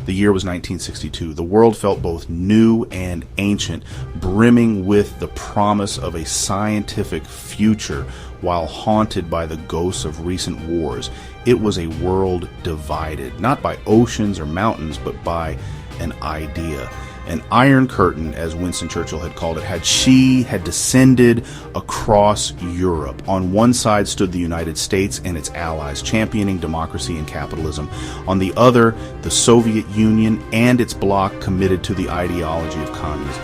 The year was 1962. The world felt both new and ancient, brimming with the promise of a scientific future while haunted by the ghosts of recent wars. It was a world divided, not by oceans or mountains, but by an idea. An iron curtain, as Winston Churchill had called it, had descended across Europe. On one side stood the United States and its allies, championing democracy and capitalism. On the other, the Soviet Union and its bloc committed to the ideology of communism.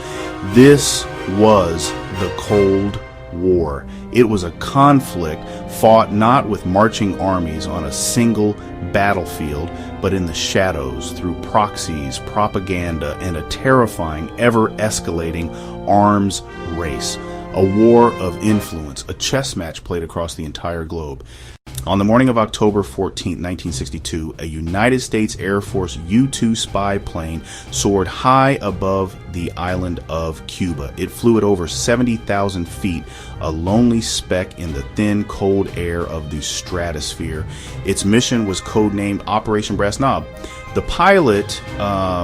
This was the Cold War. It was a conflict fought not with marching armies on a single battlefield, but in the shadows through proxies, propaganda, and a terrifying, ever-escalating arms race. A war of influence, a chess match played across the entire globe. On the morning of October 14, 1962, a United States Air Force U-2 spy plane soared high above the island of Cuba. It flew at over 70,000 feet, a lonely speck in the thin, cold air of the stratosphere. Its mission was codenamed Operation Brass Knob. The pilot,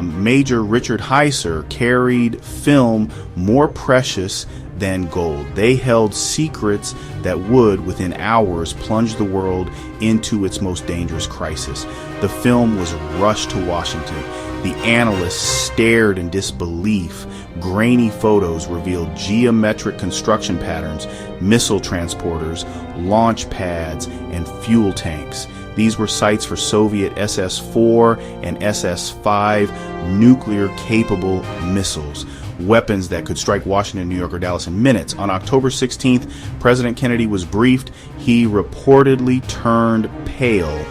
Major Richard Heiser, carried film more precious than gold. They held secrets that would, within hours, plunge the world into its most dangerous crisis. The film was rushed to Washington. The analysts stared in disbelief. Grainy photos revealed geometric construction patterns, missile transporters, launch pads, and fuel tanks. These were sites for Soviet SS-4 and SS-5 nuclear-capable missiles, weapons that could strike Washington, New York, or Dallas in minutes. On October 16th, President Kennedy was briefed. He reportedly turned pale.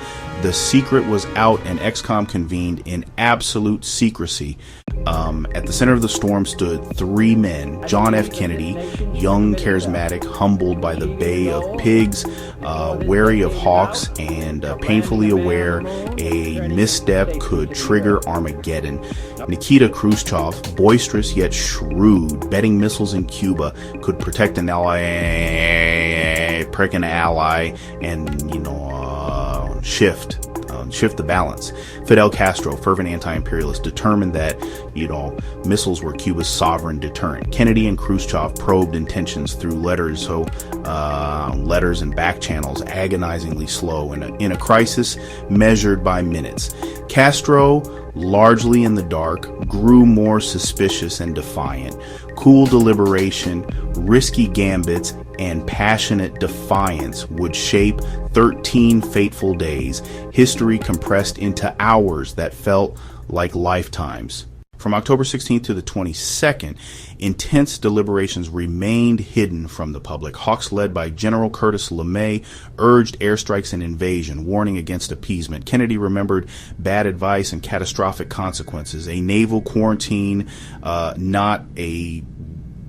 The secret was out and XCOM convened in absolute secrecy. At the center of the storm stood three men: John F. Kennedy, young, charismatic, humbled by the Bay of Pigs, wary of hawks, and painfully aware a misstep could trigger Armageddon. Nikita Khrushchev, boisterous yet shrewd, betting missiles in Cuba could protect an ally, and shift the balance. Fidel Castro, fervent anti-imperialist, determined that, missiles were Cuba's sovereign deterrent. Kennedy and Khrushchev probed intentions through letters and back channels, agonizingly slow in a crisis measured by minutes. Castro, largely in the dark, grew more suspicious and defiant. Cool deliberation, risky gambits, and passionate defiance would shape 13 fateful days, history compressed into hours that felt like lifetimes. From October 16th to the 22nd, intense deliberations remained hidden from the public. Hawks led by General Curtis LeMay urged airstrikes and invasion, warning against appeasement. Kennedy remembered bad advice and catastrophic consequences. A naval quarantine, not a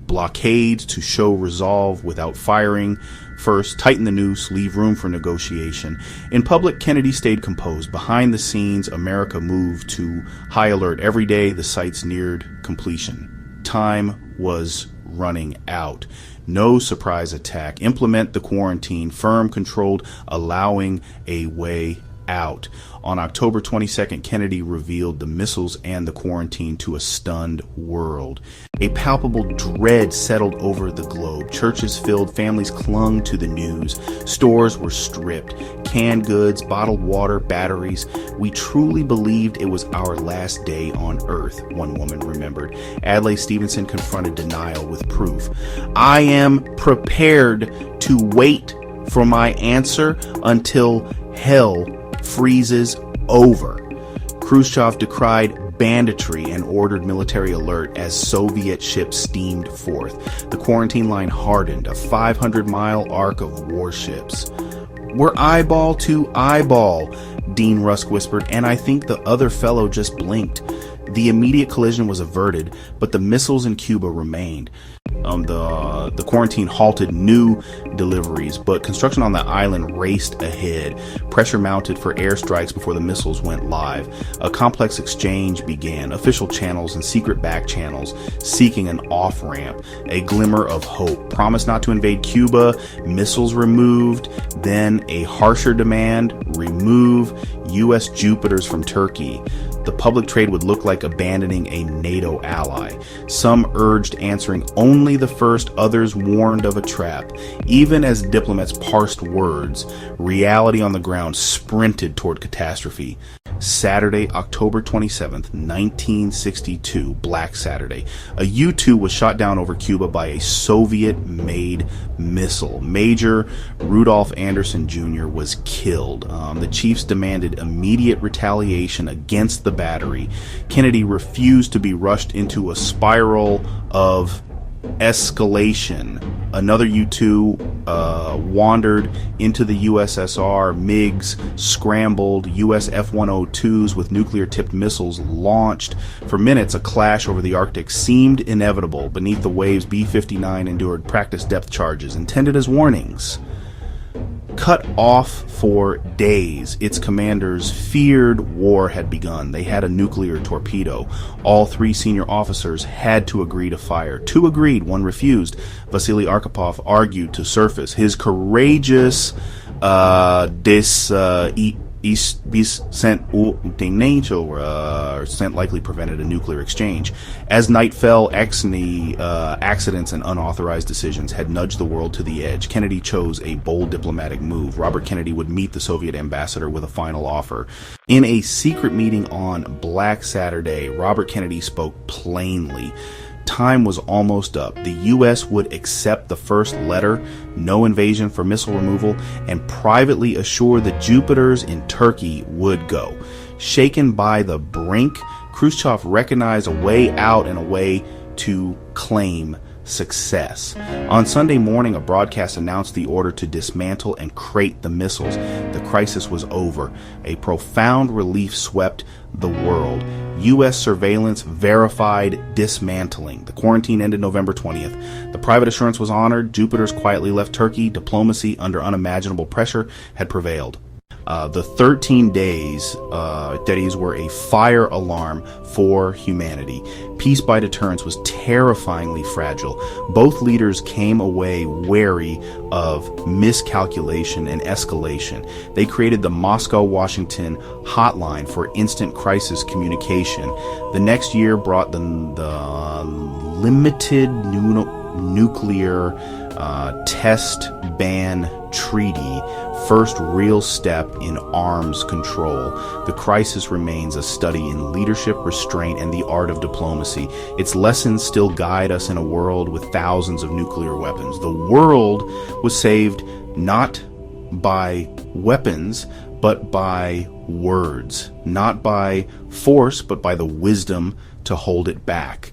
blockade, to show resolve without firing. First, tighten the noose, leave room for negotiation. In public, Kennedy stayed composed. Behind the scenes, America moved to high alert. Every day, the sites neared completion. Time was running out. No surprise attack. Implement the quarantine. Firm, controlled, allowing a way out. On October 22nd, Kennedy revealed the missiles and the quarantine to a stunned world. A palpable dread settled over the globe. Churches filled, families clung to the news. Stores were stripped. Canned goods, bottled water, batteries. We truly believed it was our last day on Earth, one woman remembered. Adlai Stevenson confronted denial with proof. I am prepared to wait for my answer until hell freezes over. Khrushchev decried banditry and ordered military alert as Soviet ships steamed forth. The quarantine line hardened, a 500-mile arc of warships. We're eyeball to eyeball, Dean Rusk whispered, and I think the other fellow just blinked. The immediate collision was averted, but the missiles in Cuba remained. The quarantine halted new deliveries, but construction on the island raced ahead. Pressure mounted for airstrikes before the missiles went live. A complex exchange began, official channels and secret back channels seeking an off-ramp, a glimmer of hope. Promise not to invade Cuba, missiles removed, then a harsher demand: remove U.S. Jupiters from Turkey. the public trade would look like abandoning a NATO ally. Some urged answering only the first, others warned of a trap. Even as diplomats parsed words, reality on the ground sprinted toward catastrophe. Saturday, October 27th, 1962, Black Saturday. A U-2 was shot down over Cuba by a Soviet-made missile. Major Rudolph Anderson Jr. was killed. The chiefs demanded immediate retaliation against the battery. Kennedy refused to be rushed into a spiral of escalation. Another U-2 wandered into the USSR. MiGs scrambled. US F-102s with nuclear-tipped missiles launched. For minutes, a clash over the Arctic seemed inevitable. Beneath the waves, B-59 endured practice depth charges intended as warnings. Cut off for days, its commanders feared war had begun. They had a nuclear torpedo. All three senior officers had to agree to fire. Two agreed, one refused. Vasily Arkhipov argued to surface. His courageous sent likely prevented a nuclear exchange. As night fell, accidents and unauthorized decisions had nudged the world to the edge. Kennedy chose a bold diplomatic move. Robert Kennedy would meet the Soviet ambassador with a final offer. In a secret meeting on Black Saturday, Robert Kennedy spoke plainly. Time was almost up. The U.S. would accept the first letter, no invasion for missile removal, and privately assure the Jupiters in Turkey would go. Shaken by the brink, Khrushchev recognized a way out and a way to claim success. On Sunday morning, a broadcast announced the order to dismantle and crate the missiles. The crisis was over. A profound relief swept the world. U.S. surveillance verified dismantling. The quarantine ended November 20th. The private assurance was honored. Jupiters quietly left Turkey. Diplomacy, under unimaginable pressure, had prevailed. The 13 days were a fire alarm for humanity. Peace by deterrence was terrifyingly fragile. Both leaders came away wary of miscalculation and escalation. They created the Moscow-Washington hotline for instant crisis communication. The next year brought the limited nuclear test ban treaty, first real step in arms control. The crisis remains a study in leadership, restraint, and the art of diplomacy. Its lessons still guide us in a world with thousands of nuclear weapons. The world was saved not by weapons, but by words. Not by force, but by the wisdom to hold it back.